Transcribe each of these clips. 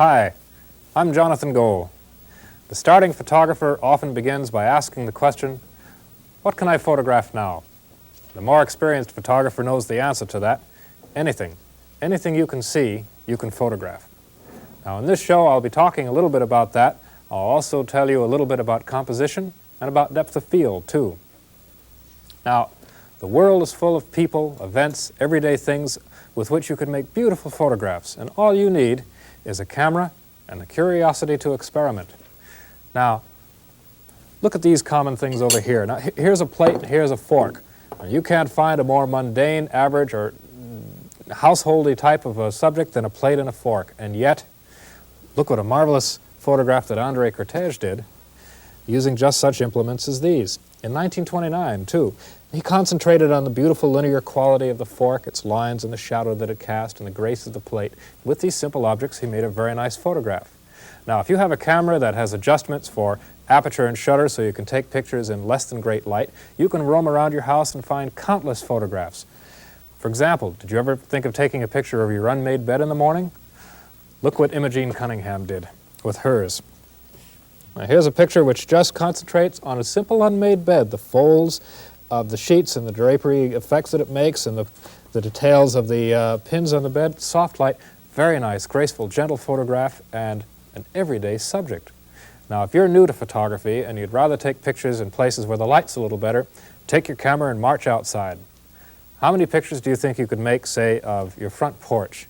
Hi, I'm Jonathan Goell. The starting photographer often begins by asking the question, what can I photograph now? The more experienced photographer knows the answer to that. Anything. Anything you can see, you can photograph. Now in this show I'll be talking a little bit about that. I'll also tell you a little bit about composition and about depth of field too. Now, the world is full of people, events, everyday things with which you can make beautiful photographs, and all you need is a camera and the curiosity to experiment. Now, look at these common things over here. Now, here's a plate and here's a fork. Now, you can't find a more mundane, average, or householdy type of a subject than a plate and a fork, and yet, look what a marvelous photograph that André Cortège did using just such implements as these. In 1929, too, he concentrated on the beautiful linear quality of the fork, its lines and the shadow that it cast, and the grace of the plate. With these simple objects, he made a very nice photograph. Now, if you have a camera that has adjustments for aperture and shutter so you can take pictures in less than great light, you can roam around your house and find countless photographs. For example, did you ever think of taking a picture of your unmade bed in the morning? Look what Imogene Cunningham did with hers. Now, here's a picture which just concentrates on a simple unmade bed, the folds of the sheets and the drapery effects that it makes and the details of the pins on the bed. Soft light, very nice, graceful, gentle photograph, and an everyday subject. Now, if you're new to photography and you'd rather take pictures in places where the light's a little better, take your camera and march outside. How many pictures do you think you could make, say, of your front porch,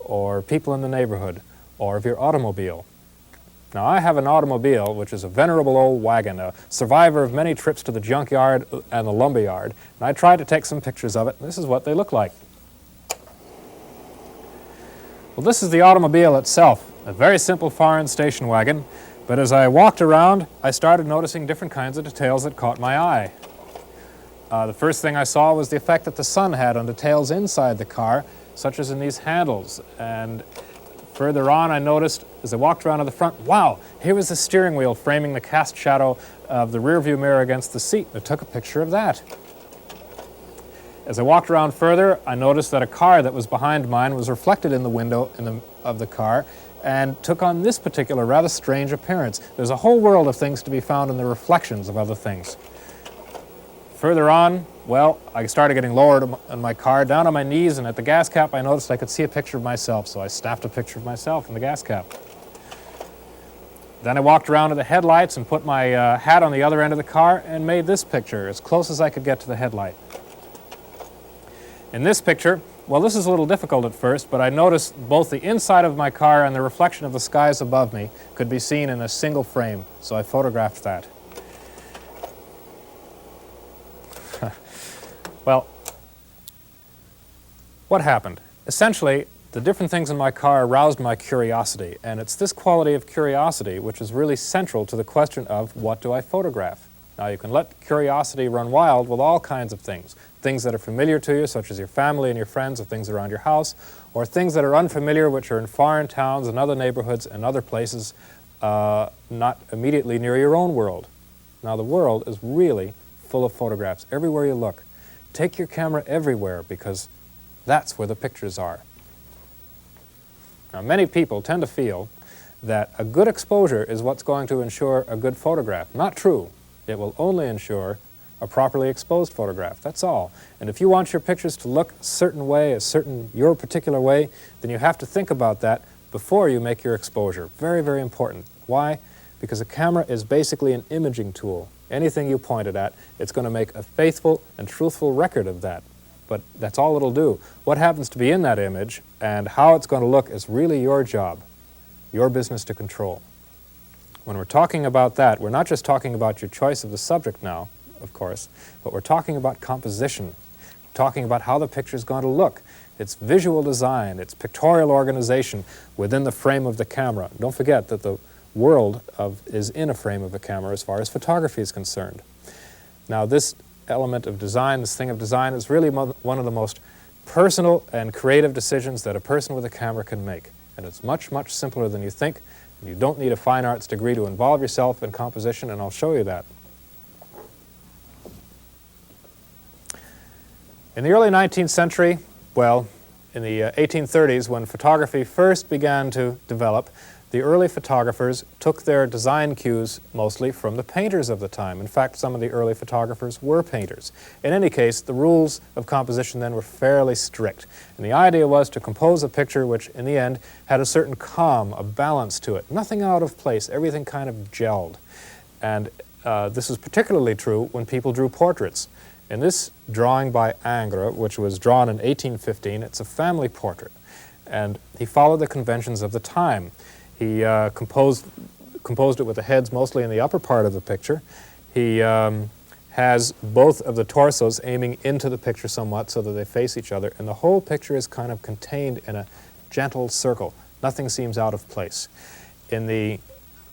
or people in the neighborhood, or of your automobile? Now, I have an automobile, which is a venerable old wagon, a survivor of many trips to the junkyard and the lumberyard, and I tried to take some pictures of it, and this is what they look like. Well, this is the automobile itself, a very simple foreign station wagon, but as I walked around, I started noticing different kinds of details that caught my eye. The first thing I saw was the effect that the sun had on details inside the car, such as in these handles, and further on, I noticed, as I walked around to the front, wow, here was the steering wheel framing the cast shadow of the rearview mirror against the seat. I took a picture of that. As I walked around further, I noticed that a car that was behind mine was reflected in the window of the car and took on this particular rather strange appearance. There's a whole world of things to be found in the reflections of other things. Further on, well, I started getting lower in my car, down on my knees, and at the gas cap I noticed I could see a picture of myself, so I snapped a picture of myself in the gas cap. Then I walked around to the headlights and put my hat on the other end of the car and made this picture as close as I could get to the headlight. In this picture, well, this is a little difficult at first, but I noticed both the inside of my car and the reflection of the skies above me could be seen in a single frame, so I photographed that. Well, what happened? Essentially, the different things in my car aroused my curiosity, and it's this quality of curiosity which is really central to the question of what do I photograph? Now, you can let curiosity run wild with all kinds of things. Things that are familiar to you, such as your family and your friends, or things around your house, or things that are unfamiliar, which are in foreign towns and other neighborhoods and other places not immediately near your own world. Now, the world is really full of photographs everywhere you look. Take your camera everywhere because that's where the pictures are. Now, many people tend to feel that a good exposure is what's going to ensure a good photograph. Not true. It will only ensure a properly exposed photograph. That's all. And if you want your pictures to look a certain way, your particular way, then you have to think about that before you make your exposure. Very, very important. Why? Because a camera is basically an imaging tool. Anything you point it at, it's going to make a faithful and truthful record of that. But that's all it'll do. What happens to be in that image and how it's going to look is really your job, your business to control. When we're talking about that, we're not just talking about your choice of the subject now, of course, but we're talking about composition, we're talking about how the picture is going to look. It's visual design, it's pictorial organization within the frame of the camera. Don't forget that the world is in a frame of a camera as far as photography is concerned. Now, this element of design, this thing of design, is really one of the most personal and creative decisions that a person with a camera can make. And it's much, much simpler than you think. And you don't need a fine arts degree to involve yourself in composition, and I'll show you that. In the early 19th century, well, In the 1830s, when photography first began to develop, the early photographers took their design cues mostly from the painters of the time. In fact, some of the early photographers were painters. In any case, the rules of composition then were fairly strict. And the idea was to compose a picture which, in the end, had a certain calm, a balance to it. Nothing out of place, everything kind of gelled. And this was particularly true when people drew portraits. In this drawing by Ingres, which was drawn in 1815, it's a family portrait. And he followed the conventions of the time. He composed it with the heads mostly in the upper part of the picture. He has both of the torsos aiming into the picture somewhat so that they face each other, and the whole picture is kind of contained in a gentle circle. Nothing seems out of place. In the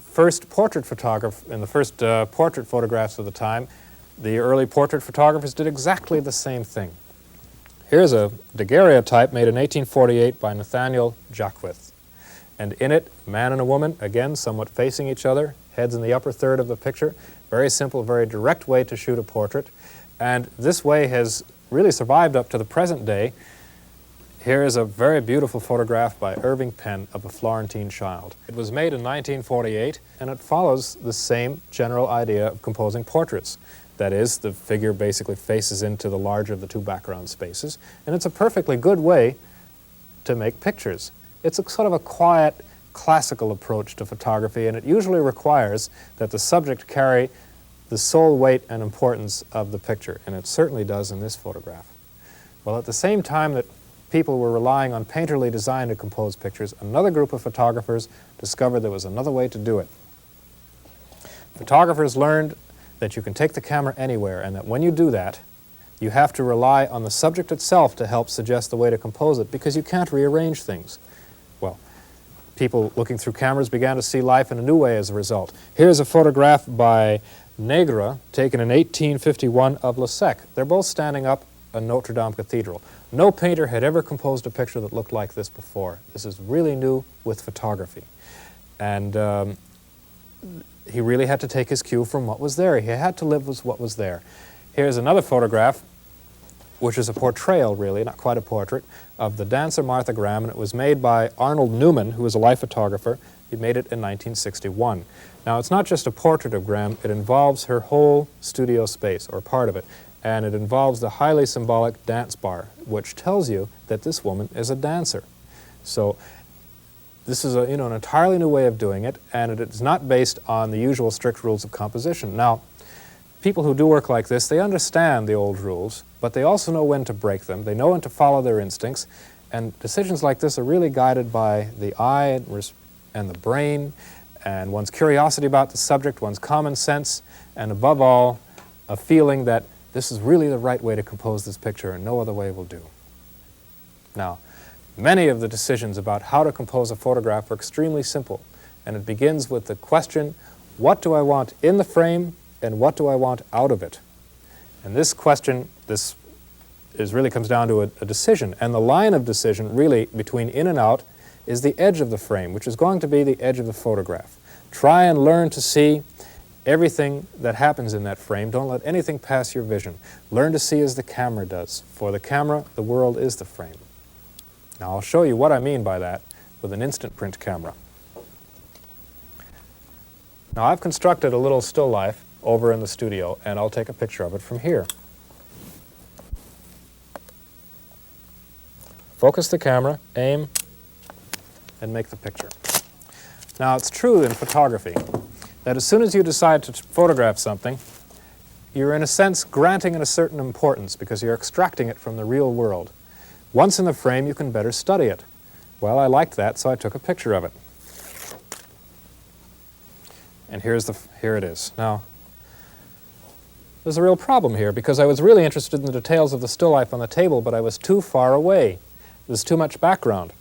first portrait photographs of the time, the early portrait photographers did exactly the same thing. Here's a daguerreotype made in 1848 by Nathaniel Jacquith. And in it, a man and a woman, again, somewhat facing each other, heads in the upper third of the picture. Very simple, very direct way to shoot a portrait. And this way has really survived up to the present day. Here is a very beautiful photograph by Irving Penn of a Florentine child. It was made in 1948, and it follows the same general idea of composing portraits. That is, the figure basically faces into the larger of the two background spaces, and it's a perfectly good way to make pictures. It's a sort of a quiet, classical approach to photography, and it usually requires that the subject carry the sole weight and importance of the picture, and it certainly does in this photograph. Well, at the same time that people were relying on painterly design to compose pictures, another group of photographers discovered there was another way to do it. Photographers learned that you can take the camera anywhere, and that when you do that, you have to rely on the subject itself to help suggest the way to compose it, because you can't rearrange things. Well, people looking through cameras began to see life in a new way as a result. Here's a photograph by Negre, taken in 1851 of Le Sec. They're both standing up in Notre Dame Cathedral. No painter had ever composed a picture that looked like this before. This is really new with photography. And he really had to take his cue from what was there. He had to live with what was there. Here's another photograph, which is a portrayal, really, not quite a portrait, of the dancer Martha Graham, and it was made by Arnold Newman, who was a life photographer. He made it in 1961. Now, it's not just a portrait of Graham, it involves her whole studio space, or part of it, and it involves the highly symbolic dance bar, which tells you that this woman is a dancer. So this is an entirely new way of doing it, and it is not based on the usual strict rules of composition. Now, people who do work like this, they understand the old rules, but they also know when to break them. They know when to follow their instincts, and decisions like this are really guided by the eye and the brain, and one's curiosity about the subject, one's common sense, and above all, a feeling that this is really the right way to compose this picture and no other way will do. Now, many of the decisions about how to compose a photograph are extremely simple, and it begins with the question, what do I want in the frame and what do I want out of it? And this question, really comes down to a decision, and the line of decision really between in and out is the edge of the frame, which is going to be the edge of the photograph. Try and learn to see everything that happens in that frame. Don't let anything pass your vision. Learn to see as the camera does. For the camera, the world is the frame. Now, I'll show you what I mean by that with an instant print camera. Now, I've constructed a little still life over in the studio, and I'll take a picture of it from here. Focus the camera, aim, and make the picture. Now, it's true in photography that as soon as you decide to photograph something, you're in a sense granting it a certain importance because you're extracting it from the real world. Once in the frame, you can better study it. Well, I liked that, so I took a picture of it. And here it is. Now, there's a real problem here because I was really interested in the details of the still life on the table, but I was too far away. There's too much background.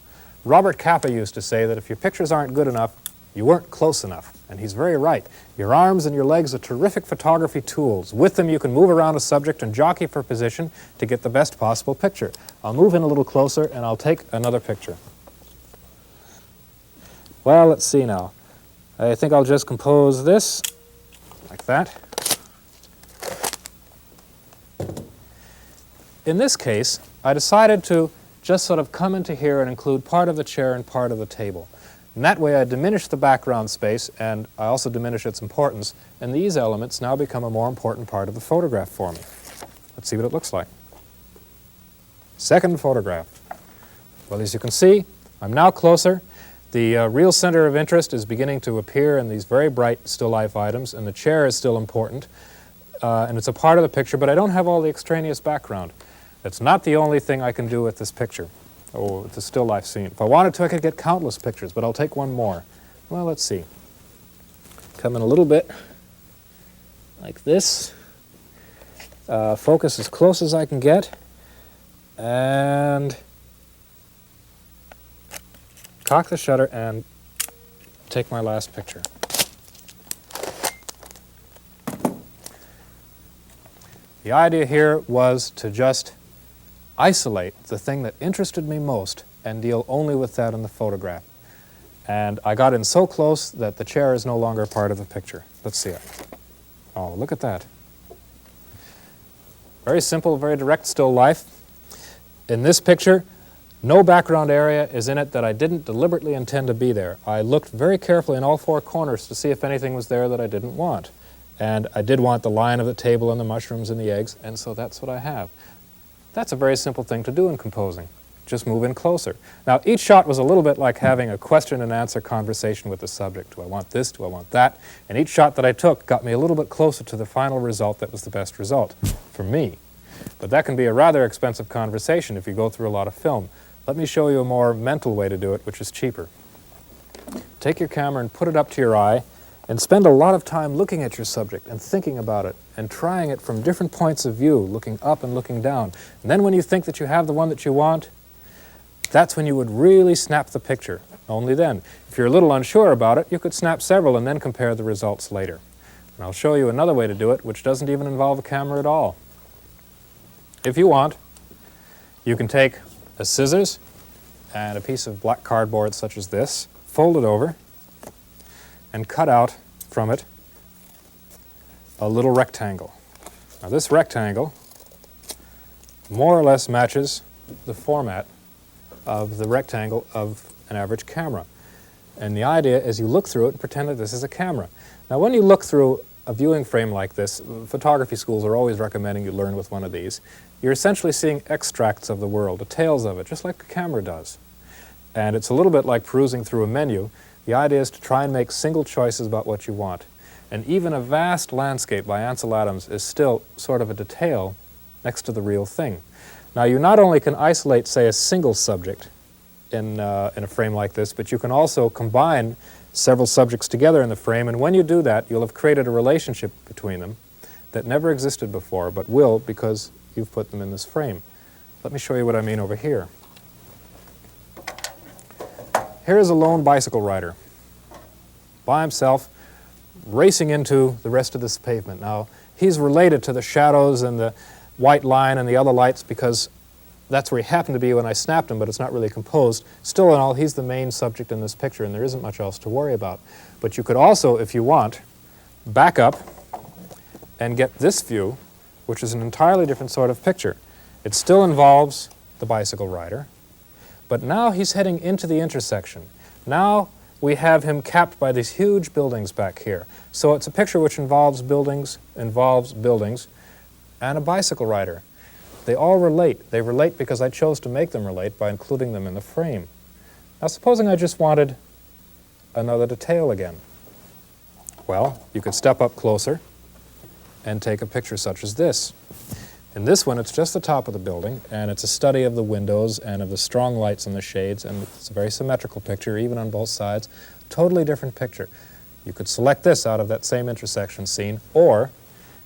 Robert Capa used to say that if your pictures aren't good enough, you weren't close enough. And he's very right. Your arms and your legs are terrific photography tools. With them, you can move around a subject and jockey for position to get the best possible picture. I'll move in a little closer, and I'll take another picture. Well, let's see now. I think I'll just compose this like that. In this case, I decided to just sort of come into here and include part of the chair and part of the table. And that way I diminish the background space, and I also diminish its importance, and these elements now become a more important part of the photograph for me. Let's see what it looks like. Second photograph. Well, as you can see, I'm now closer. The real center of interest is beginning to appear in these very bright still life items, and the chair is still important, and it's a part of the picture, but I don't have all the extraneous background. That's not the only thing I can do with this picture, or with the still life scene. If I wanted to, I could get countless pictures, but I'll take one more. Well, let's see. Come in a little bit like this. Focus as close as I can get, and cock the shutter and take my last picture. The idea here was to just isolate the thing that interested me most and deal only with that in the photograph. And I got in so close that the chair is no longer part of the picture. Let's see it. Oh, look at that. Very simple, very direct still life. In this picture, no background area is in it that I didn't deliberately intend to be there. I looked very carefully in all four corners to see if anything was there that I didn't want. And I did want the line of the table and the mushrooms and the eggs, and so that's what I have. That's a very simple thing to do in composing. Just move in closer. Now, each shot was a little bit like having a question and answer conversation with the subject. Do I want this? Do I want that? And each shot that I took got me a little bit closer to the final result that was the best result for me. But that can be a rather expensive conversation if you go through a lot of film. Let me show you a more mental way to do it, which is cheaper. Take your camera and put it up to your eye and spend a lot of time looking at your subject and thinking about it and trying it from different points of view, looking up and looking down. And then when you think that you have the one that you want, that's when you would really snap the picture. Only then. If you're a little unsure about it, you could snap several and then compare the results later. And I'll show you another way to do it, which doesn't even involve a camera at all. If you want, you can take a scissors and a piece of black cardboard such as this, fold it over, and cut out from it a little rectangle. Now this rectangle more or less matches the format of the rectangle of an average camera. And the idea is you look through it and pretend that this is a camera. Now when you look through a viewing frame like this, photography schools are always recommending you learn with one of these. You're essentially seeing extracts of the world, details of it, just like a camera does. And it's a little bit like perusing through a menu. The idea is to try and make single choices about what you want. And even a vast landscape by Ansel Adams is still sort of a detail next to the real thing. Now you not only can isolate, say, a single subject in a frame like this, but you can also combine several subjects together in the frame, and when you do that, you'll have created a relationship between them that never existed before, but will because you've put them in this frame. Let me show you what I mean over here. Here is a lone bicycle rider by himself racing into the rest of this pavement. Now, he's related to the shadows and the white line and the other lights because that's where he happened to be when I snapped him, but it's not really composed. Still in all, he's the main subject in this picture, and there isn't much else to worry about. But you could also, if you want, back up and get this view, which is an entirely different sort of picture. It still involves the bicycle rider, but now he's heading into the intersection. Now we have him capped by these huge buildings back here. So it's a picture which involves buildings, and a bicycle rider. They all relate. They relate because I chose to make them relate by including them in the frame. Now supposing I just wanted another detail again. Well, you could step up closer and take a picture such as this. In this one, it's just the top of the building, and it's a study of the windows and of the strong lights and the shades, and it's a very symmetrical picture, even on both sides. Totally different picture. You could select this out of that same intersection scene, or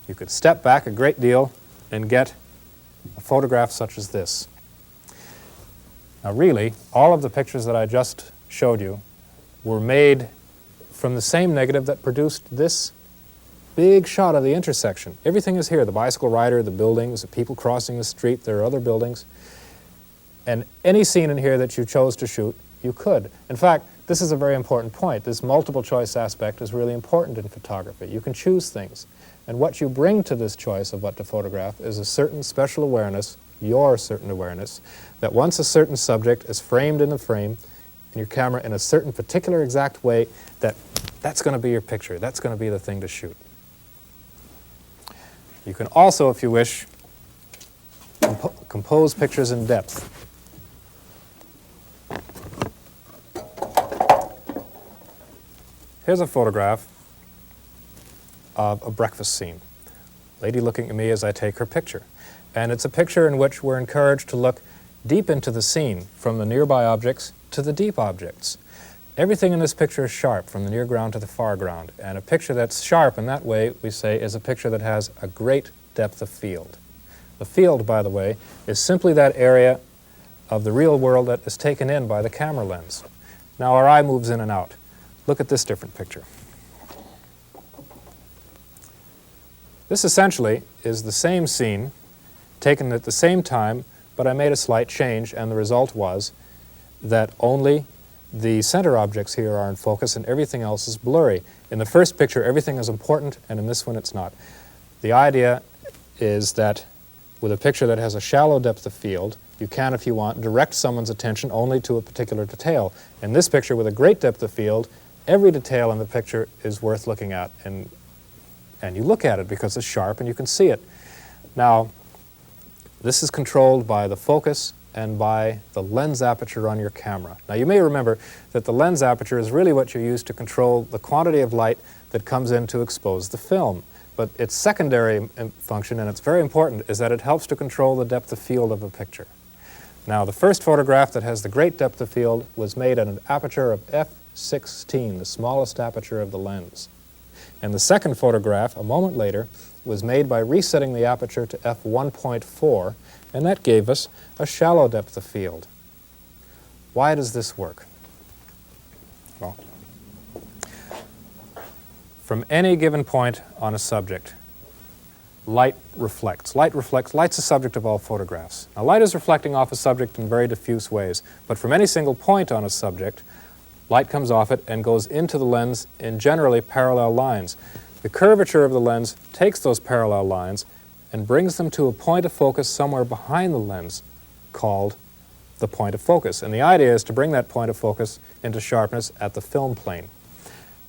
you could step back a great deal and get a photograph such as this. Now really, all of the pictures that I just showed you were made from the same negative that produced this big shot of the intersection. Everything is here, the bicycle rider, the buildings, the people crossing the street, there are other buildings. And any scene in here that you chose to shoot, you could. In fact, this is a very important point. This multiple choice aspect is really important in photography. You can choose things. And what you bring to this choice of what to photograph is a certain special awareness your certain awareness, that once a certain subject is framed in the frame in your camera in a certain particular exact way, that's going to be your picture. That's going to be the thing to shoot. You can also, if you wish, compose pictures in depth. Here's a photograph of a breakfast scene. Lady looking at me as I take her picture. And it's a picture in which we're encouraged to look deep into the scene, from the nearby objects to the deep objects. Everything in this picture is sharp, from the near ground to the far ground. And a picture that's sharp in that way, we say, is a picture that has a great depth of field. The field, by the way, is simply that area of the real world that is taken in by the camera lens. Now our eye moves in and out. Look at this different picture. This essentially is the same scene, taken at the same time, but I made a slight change, and the result was that only the center objects here are in focus and everything else is blurry. In the first picture, everything is important, and in this one, it's not. The idea is that with a picture that has a shallow depth of field, you can, if you want, direct someone's attention only to a particular detail. In this picture, with a great depth of field, every detail in the picture is worth looking at, and you look at it because it's sharp and you can see it. Now, this is controlled by the focus and by the lens aperture on your camera. Now, you may remember that the lens aperture is really what you use to control the quantity of light that comes in to expose the film. But its secondary function, and it's very important, is that it helps to control the depth of field of a picture. Now, the first photograph that has the great depth of field was made at an aperture of f/16, the smallest aperture of the lens. And the second photograph, a moment later, was made by resetting the aperture to f1.4, and that gave us a shallow depth of field. Why does this work? Well, from any given point on a subject, light reflects. Light's the subject of all photographs. Now, light is reflecting off a subject in very diffuse ways, but from any single point on a subject, light comes off it and goes into the lens in generally parallel lines. The curvature of the lens takes those parallel lines and brings them to a point of focus somewhere behind the lens called the point of focus. And the idea is to bring that point of focus into sharpness at the film plane.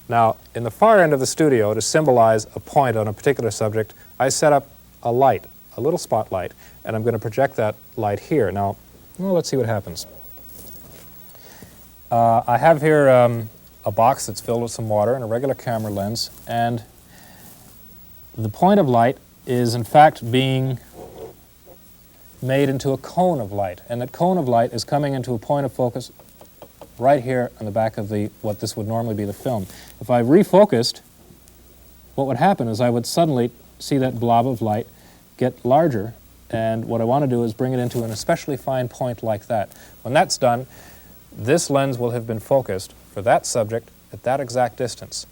Now, in the far end of the studio, to symbolize a point on a particular subject, I set up a light, a little spotlight, and I'm going to project that light here. Now, well, let's see what happens. I have here a box that's filled with some water and a regular camera lens, and the point of light is in fact being made into a cone of light, and that cone of light is coming into a point of focus right here on the back of what this would normally be the film. If I refocused, what would happen is I would suddenly see that blob of light get larger, and what I want to do is bring it into an especially fine point like that. When that's done, this lens will have been focused for that subject at that exact distance.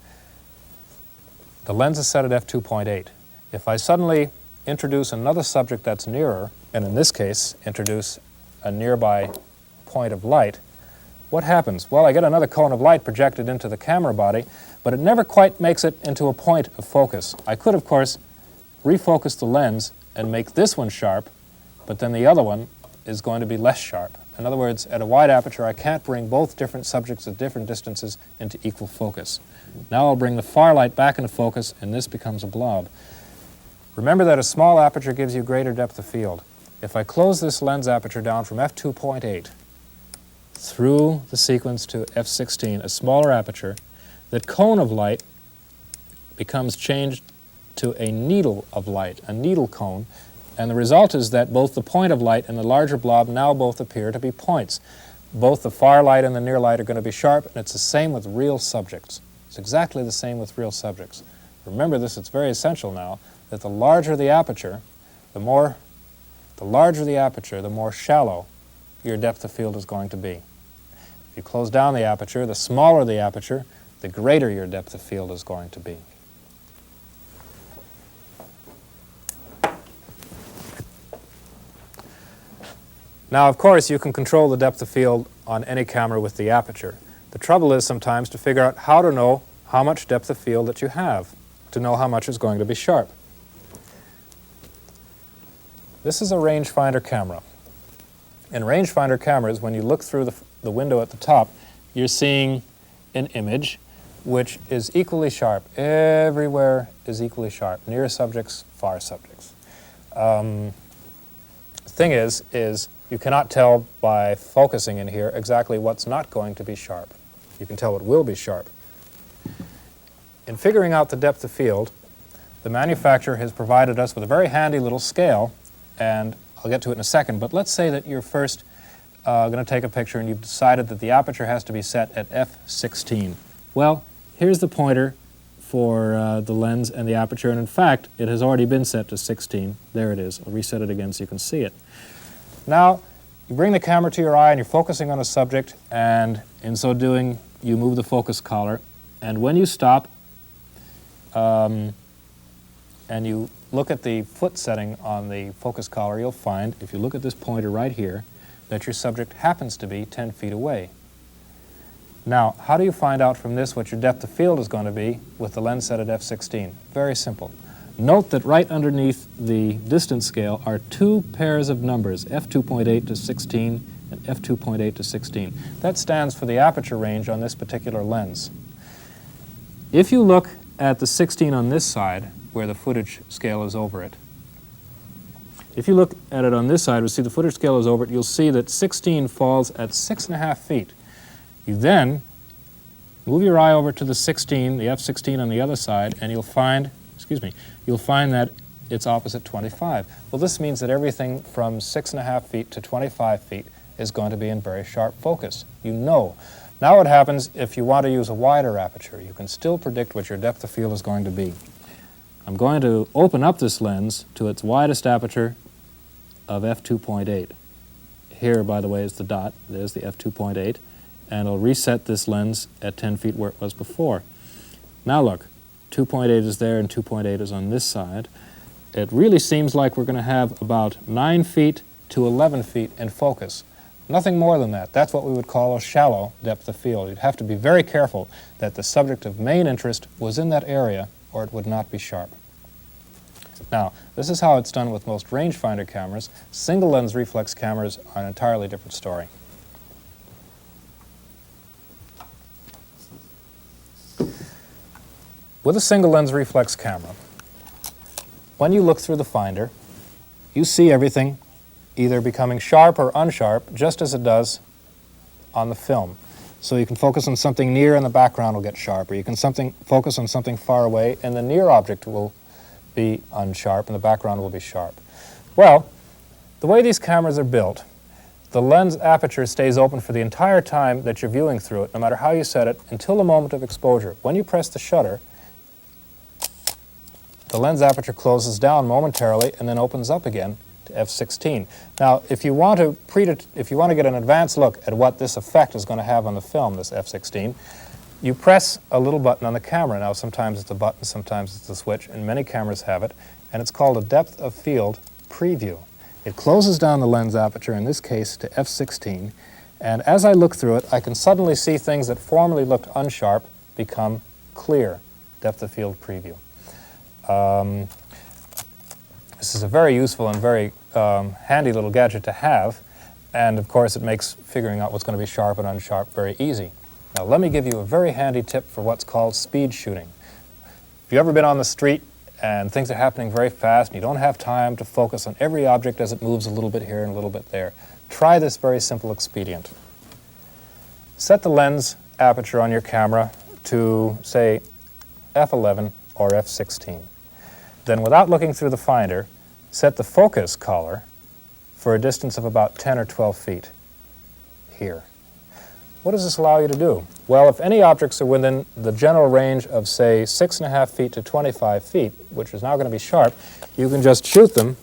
The lens is set at f2.8. If I suddenly introduce another subject that's nearer, and in this case introduce a nearby point of light, what happens? Well, I get another cone of light projected into the camera body, but it never quite makes it into a point of focus. I could, of course, refocus the lens and make this one sharp, but then the other one is going to be less sharp. In other words, at a wide aperture, I can't bring both different subjects at different distances into equal focus. Now I'll bring the far light back into focus, and this becomes a blob. Remember that a small aperture gives you greater depth of field. If I close this lens aperture down from f2.8 through the sequence to f16, a smaller aperture, the cone of light becomes changed to a needle of light, a needle cone, and the result is that both the point of light and the larger blob now both appear to be points. Both the far light and the near light are going to be sharp, and it's the same with real subjects. It's exactly the same with real subjects. Remember this, it's very essential now, that the larger the aperture, the more shallow your depth of field is going to be. If you close down the aperture, the smaller the aperture, the greater your depth of field is going to be. Now, of course, you can control the depth of field on any camera with the aperture. The trouble is sometimes to figure out how to know how much depth of field that you have, to know how much is going to be sharp. This is a rangefinder camera. In rangefinder cameras, when you look through the window at the top, you're seeing an image which is equally sharp. Everywhere is equally sharp. Near subjects, far subjects. The thing is you cannot tell by focusing in here exactly what's not going to be sharp. You can tell what will be sharp. In figuring out the depth of field, the manufacturer has provided us with a very handy little scale, and I'll get to it in a second, but let's say that you're first going to take a picture and you've decided that the aperture has to be set at f/16. Well, here's the pointer for the lens and the aperture, and in fact, it has already been set to 16. There it is. I'll reset it again so you can see it. Now, you bring the camera to your eye and you're focusing on a subject, and in so doing, you move the focus collar, and when you stop and you look at the foot setting on the focus collar, you'll find, if you look at this pointer right here, that your subject happens to be 10 feet away. Now, how do you find out from this what your depth of field is going to be with the lens set at f/16? Very simple. Note that right underneath the distance scale are two pairs of numbers, f2.8 to 16 and f2.8 to 16. That stands for the aperture range on this particular lens. If you look at the 16 on this side, where the footage scale is over it, if you look at it on this side, we'll see the footage scale is over it, you'll see that 16 falls at 6.5 feet. You then move your eye over to the 16, the f/16 on the other side, and you'll find that it's opposite 25. Well, this means that everything from 6.5 feet to 25 feet is going to be in very sharp focus. You know. Now what happens if you want to use a wider aperture? You can still predict what your depth of field is going to be. I'm going to open up this lens to its widest aperture of f2.8. Here, by the way, is the dot. There's the f2.8. And I'll reset this lens at 10 feet where it was before. Now look, 2.8 is there and 2.8 is on this side. It really seems like we're going to have about 9 feet to 11 feet in focus. Nothing more than that. That's what we would call a shallow depth of field. You'd have to be very careful that the subject of main interest was in that area or it would not be sharp. Now, this is how it's done with most rangefinder cameras. Single lens reflex cameras are an entirely different story. With a single lens reflex camera, when you look through the finder, you see everything either becoming sharp or unsharp, just as it does on the film. So you can focus on something near and the background will get sharp, or you can focus on something far away and the near object will be unsharp and the background will be sharp. Well, the way these cameras are built, the lens aperture stays open for the entire time that you're viewing through it, no matter how you set it, until the moment of exposure. When you press the shutter, the lens aperture closes down momentarily and then opens up again to f/16. Now, if you want to get an advanced look at what this effect is going to have on the film, this f/16, you press a little button on the camera. Now, sometimes it's a button, sometimes it's a switch, and many cameras have it, and it's called a depth of field preview. It closes down the lens aperture, in this case to f/16, and as I look through it, I can suddenly see things that formerly looked unsharp become clear. Depth of field preview. This is a very useful and very handy little gadget to have, and of course it makes figuring out what's going to be sharp and unsharp very easy. Now let me give you a very handy tip for what's called speed shooting. If you've ever been on the street and things are happening very fast and you don't have time to focus on every object as it moves a little bit here and a little bit there, try this very simple expedient. Set the lens aperture on your camera to, say, f11 or f/16. Then, without looking through the finder, set the focus collar for a distance of about 10 or 12 feet here. What does this allow you to do? Well, if any objects are within the general range of, say, 6.5 feet to 25 feet, which is now going to be sharp, you can just shoot them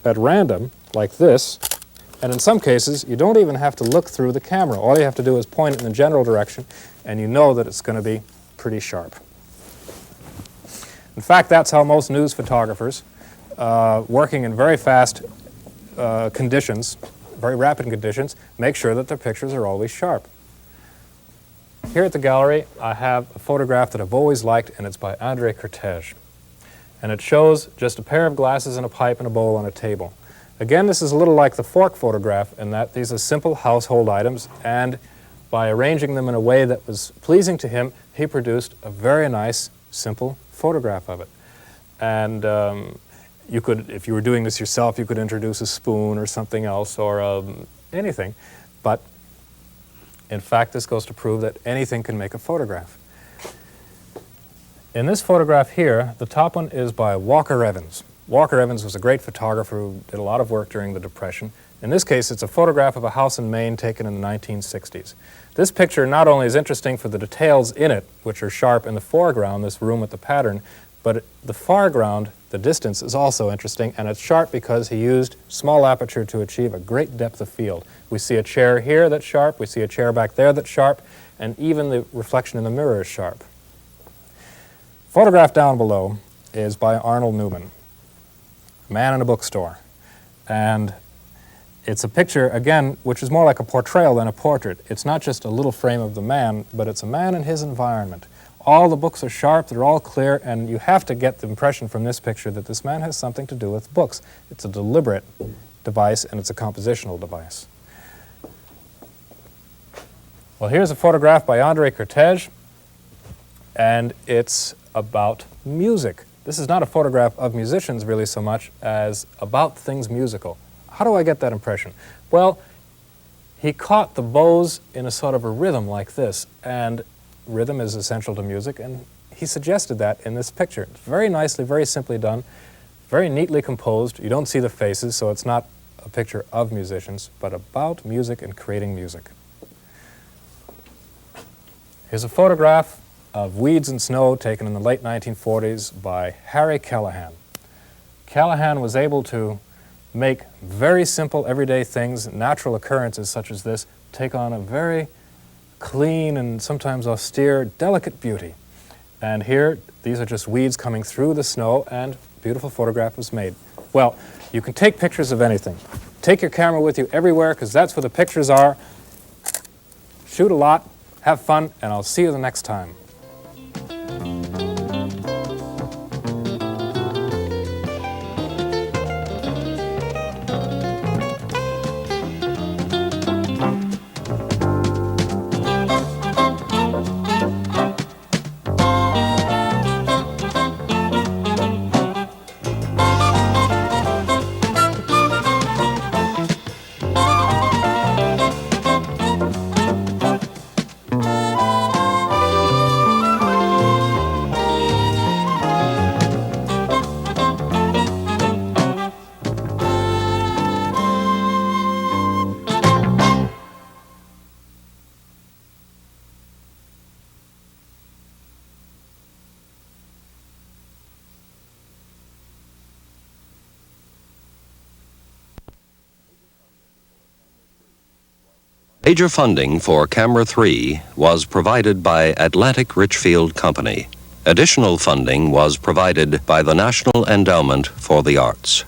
at random, like this, and in some cases, you don't even have to look through the camera. All you have to do is point it in the general direction, and you know that it's going to be pretty sharp. In fact, that's how most news photographers, working in very fast conditions, very rapid conditions, make sure that their pictures are always sharp. Here at the gallery, I have a photograph that I've always liked, and it's by André Cortège. And it shows just a pair of glasses and a pipe and a bowl on a table. Again, this is a little like the fork photograph in that these are simple household items, and by arranging them in a way that was pleasing to him, he produced a very nice, simple photograph of it. And you could, if you were doing this yourself, you could introduce a spoon or something else or anything. But in fact, this goes to prove that anything can make a photograph. In this photograph here, the top one is by Walker Evans. Walker Evans was a great photographer who did a lot of work during the Depression. In this case, it's a photograph of a house in Maine taken in the 1960s. This picture not only is interesting for the details in it, which are sharp in the foreground, this room with the pattern, but the foreground, the distance, is also interesting, and it's sharp because he used small aperture to achieve a great depth of field. We see a chair here that's sharp, we see a chair back there that's sharp, and even the reflection in the mirror is sharp. Photograph down below is by Arnold Newman, a man in a bookstore. And it's a picture, again, which is more like a portrayal than a portrait. It's not just a little frame of the man, but it's a man in his environment. All the books are sharp, they're all clear, and you have to get the impression from this picture that this man has something to do with books. It's a deliberate device, and it's a compositional device. Well, here's a photograph by André Cortège, and it's about music. This is not a photograph of musicians really so much as about things musical. How do I get that impression? Well, he caught the bows in a sort of a rhythm like this, and rhythm is essential to music, and he suggested that in this picture. It's very nicely, very simply done, very neatly composed. You don't see the faces, so it's not a picture of musicians, but about music and creating music. Here's a photograph of weeds and snow taken in the late 1940s by Harry Callahan. Callahan was able to make very simple everyday things, natural occurrences such as this, take on a very clean and sometimes austere, delicate beauty. And here, these are just weeds coming through the snow, and a beautiful photograph was made. Well, you can take pictures of anything. Take your camera with you everywhere, because that's where the pictures are. Shoot a lot, have fun, and I'll see you the next time. Major funding for Camera 3 was provided by Atlantic Richfield Company. Additional funding was provided by the National Endowment for the Arts.